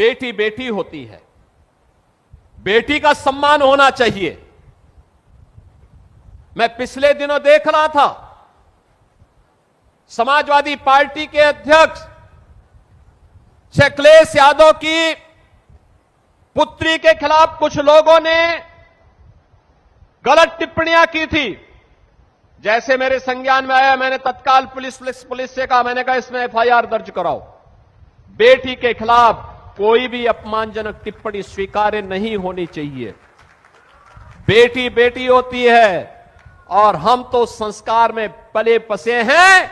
बेटी बेटी होती है, बेटी का सम्मान होना चाहिए। मैं पिछले दिनों देख रहा था, समाजवादी पार्टी के अध्यक्ष श्री अखिलेश यादव की पुत्री के खिलाफ कुछ लोगों ने गलत टिप्पणियां की थी। जैसे मेरे संज्ञान में आया, मैंने तत्काल पुलिस से कहा, मैंने कहा इसमें एफआईआर दर्ज कराओ। बेटी के खिलाफ कोई भी अपमानजनक टिप्पणी स्वीकार्य नहीं होनी चाहिए। बेटी बेटी होती है और हम तो संस्कार में पले बसे हैं,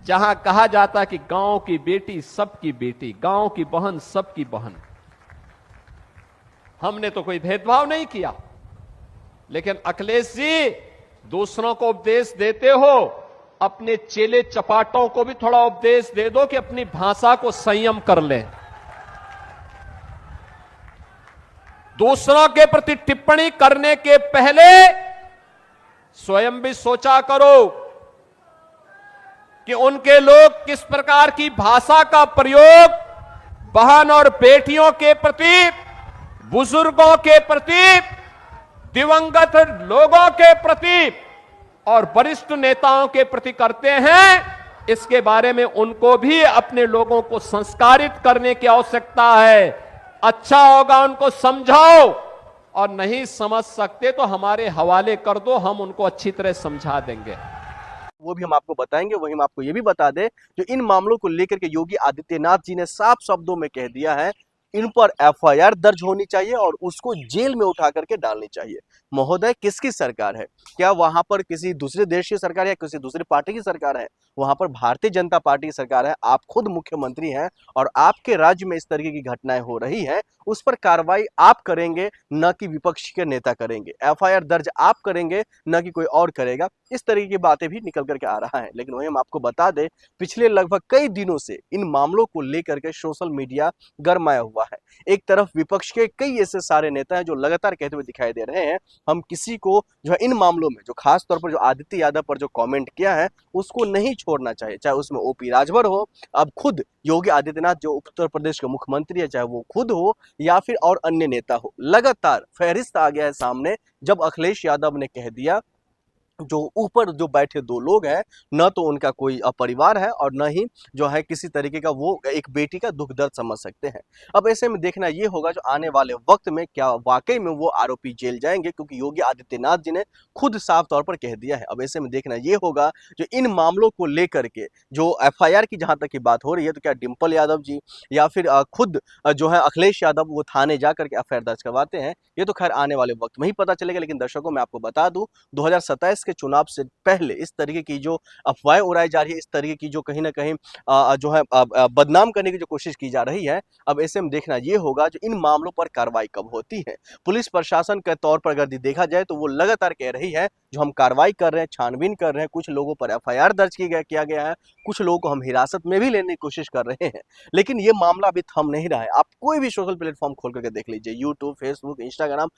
जहां कहा जाता कि गांव की बेटी सबकी बेटी, गांव की बहन सबकी बहन। हमने तो कोई भेदभाव नहीं किया, लेकिन अखिलेश जी दूसरों को उपदेश देते हो, अपने चेले चपाटों को भी थोड़ा उपदेश दे दो कि अपनी भाषा को संयम कर लें। दूसरों के प्रति टिप्पणी करने के पहले स्वयं भी सोचा करो कि उनके लोग किस प्रकार की भाषा का प्रयोग बहन और बेटियों के प्रति, बुजुर्गों के प्रति, दिवंगत लोगों के प्रति और वरिष्ठ नेताओं के प्रति करते हैं। इसके बारे में उनको भी अपने लोगों को संस्कारित करने की आवश्यकता है। अच्छा होगा उनको समझाओ, और नहीं समझ सकते तो हमारे हवाले कर दो, हम उनको अच्छी तरह समझा देंगे। वो भी हम आपको बताएंगे। वहीं हम आपको ये भी बता दें, जो इन मामलों को लेकर के योगी आदित्यनाथ जी ने साफ शब्दों में कह दिया है, इन पर एफआईआर दर्ज होनी चाहिए और उसको जेल में उठा करके डालनी चाहिए। महोदय, किसकी सरकार है? क्या वहां पर किसी दूसरे देश की सरकार है, किसी दूसरी पार्टी की सरकार है? वहां पर भारतीय जनता पार्टी की सरकार है। आप खुद मुख्यमंत्री हैं और आपके राज्य में इस तरीके की घटनाएं हो रही हैं, उस पर कार्रवाई आप करेंगे, न कि विपक्ष के नेता करेंगे। एफआईआर दर्ज आप करेंगे, न कि कोई और करेगा। इस तरीके की बातें भी निकल करके आ रहा है। लेकिन वही हम आपको बता दें, पिछले लगभग कई दिनों से इन मामलों को लेकर के सोशल मीडिया गरमाया हुआ है। एक तरफ विपक्ष के कई ऐसे सारे नेता हैं जो लगातार कहते हुए दिखाई दे रहे हैं, हम किसी को जो है इन मामलों में, जो खास तौर पर जो आदित्य यादव पर जो कमेंट किया है, उसको नहीं छोड़ना चाहिए। चाहे उसमें ओपी राजभर हो, अब खुद योगी आदित्यनाथ जो उत्तर प्रदेश के मुख्यमंत्री है, चाहे वो खुद हो या फिर और अन्य नेता हो, लगातार फहरिस्त आ गया है सामने। जब अखिलेश यादव ने कह दिया, जो ऊपर जो बैठे दो लोग हैं, न तो उनका कोई परिवार है और न ही जो है किसी तरीके का वो एक बेटी का दुख दर्द समझ सकते हैं। अब ऐसे में देखना ये होगा जो आने वाले वक्त में क्या वाकई में वो आरोपी जेल जाएंगे, क्योंकि योगी आदित्यनाथ जी ने खुद साफ तौर पर कह दिया है। अब ऐसे में देखना ये होगा जो इन मामलों को लेकर के जो एफआईआर की जहां तक की बात हो रही है, तो क्या डिम्पल यादव जी या फिर खुद जो है अखिलेश यादव वो थाने जाकर के एफआईआर दर्ज करवाते हैं, ये तो खैर आने वाले वक्त में ही पता चलेगा। लेकिन दर्शकों, मैं आपको बता दूं, 2027 के चुनाव से पहले इस तरीके की जो अफवाहें उड़ाई जा रही है, इस तरीके की जो कहीं ना कहीं जो है बदनाम करने की जो कोशिश की जा रही है, अब ऐसे में देखना ये होगा जो इन मामलों पर कार्रवाई कब होती है। पुलिस प्रशासन के तौर पर अगर देखा जाए तो वो लगातार कह रही है जो हम कार्रवाई कर रहे हैं, छानबीन कर रहे हैं, कुछ लोगों पर एफआईआर दर्ज किया गया है, कुछ लोगों को हम हिरासत में भी लेने की कोशिश कर रहे हैं। लेकिन ये मामला अभी थम नहीं रहा है। आप कोई भी सोशल प्लेटफॉर्म खोल करके देख लीजिए, यूट्यूब, फेसबुक, इंस्टाग्राम,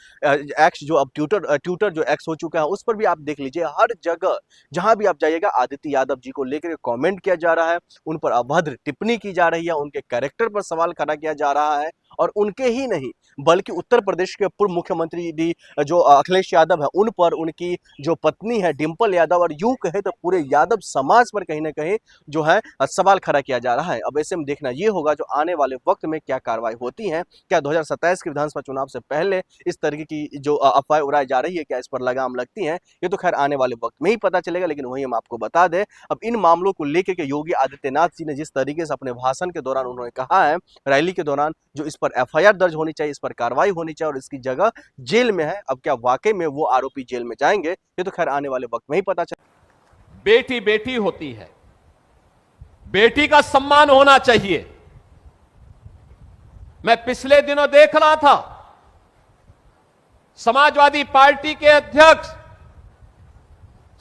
एक्स जो अब ट्विटर जो एक्स हो चुका है, उस पर भी आप देख लीजिए, हर जगह जहां भी आप जाइएगा आदित्य यादव जी को लेकर कमेंट किया जा रहा है, उन पर अभद्र टिप्पणी की जा रही है, उनके कैरेक्टर पर सवाल खड़ा किया जा रहा है। और उनके ही नहीं बल्कि उत्तर प्रदेश के पूर्व मुख्यमंत्री जो अखिलेश यादव है, उन पर उनकी जो पत्नी है डिम्पल यादव, और यूं कहे तो पूरे यादव समाज पर कहीं ना कहीं जो है सवाल खड़ा किया जा रहा है। अब ऐसे में देखना ये होगा जो आने वाले वक्त में क्या कार्रवाई होती है। क्या 2027 के विधानसभा चुनाव से पहले इस तरीके की जो अफवाहें उड़ाई जा रही है, क्या इस पर लगाम लगती है, ये तो खैर आने वाले वक्त में ही पता चलेगा। लेकिन वही हम आपको बता दें, अब इन मामलों को लेकर के योगी आदित्यनाथ जी ने जिस तरीके से अपने भाषण के दौरान उन्होंने कहा है, रैली के दौरान, जो इस पर एफआईआर दर्ज होनी चाहिए, इस पर कार्रवाई होनी चाहिए और इसकी जगह जेल में है। अब क्या वाकई में वो आरोपी जेल में जाएंगे, ये तो खैर आने वाले वक्त में ही पता चलेगा। बेटी बेटी होती है, बेटी का सम्मान होना चाहिए। मैं पिछले दिनों देख रहा था, समाजवादी पार्टी के अध्यक्ष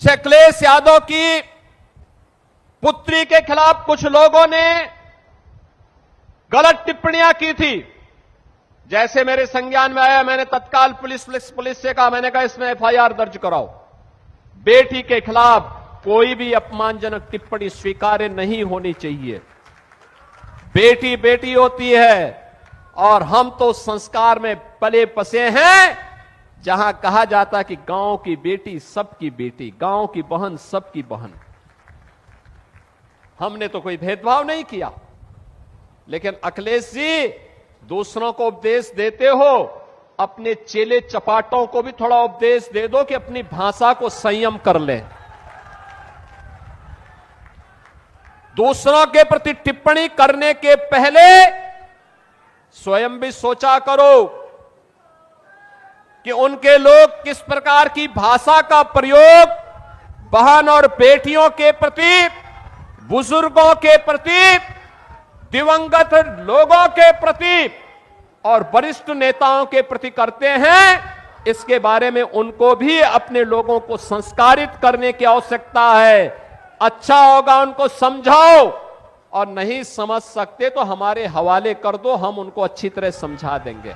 श्री अखिलेश यादव की पुत्री के खिलाफ कुछ लोगों ने गलत टिप्पणियां की थी। जैसे मेरे संज्ञान में आया, मैंने तत्काल पुलिस से कहा, मैंने कहा इसमें एफआईआर दर्ज कराओ। बेटी के खिलाफ कोई भी अपमानजनक टिप्पणी स्वीकार्य नहीं होनी चाहिए। बेटी बेटी होती है और हम तो संस्कार में पले बसे हैं जहां कहा जाता कि गांव की बेटी सबकी बेटी, गांव की बहन सबकी बहन। हमने तो कोई भेदभाव नहीं किया, लेकिन अखिलेश जी दूसरों को उपदेश देते हो, अपने चेले चपाटों को भी थोड़ा उपदेश दे दो कि अपनी भाषा को संयम कर लें। दूसरों के प्रति टिप्पणी करने के पहले स्वयं भी सोचा करो कि उनके लोग किस प्रकार की भाषा का प्रयोग बहन और बेटियों के प्रति, बुजुर्गों के प्रति, दिवंगत लोगों के प्रति और वरिष्ठ नेताओं के प्रति करते हैं। इसके बारे में उनको भी अपने लोगों को संस्कारित करने की आवश्यकता है। अच्छा होगा उनको समझाओ, और नहीं समझ सकते तो हमारे हवाले कर दो, हम उनको अच्छी तरह समझा देंगे।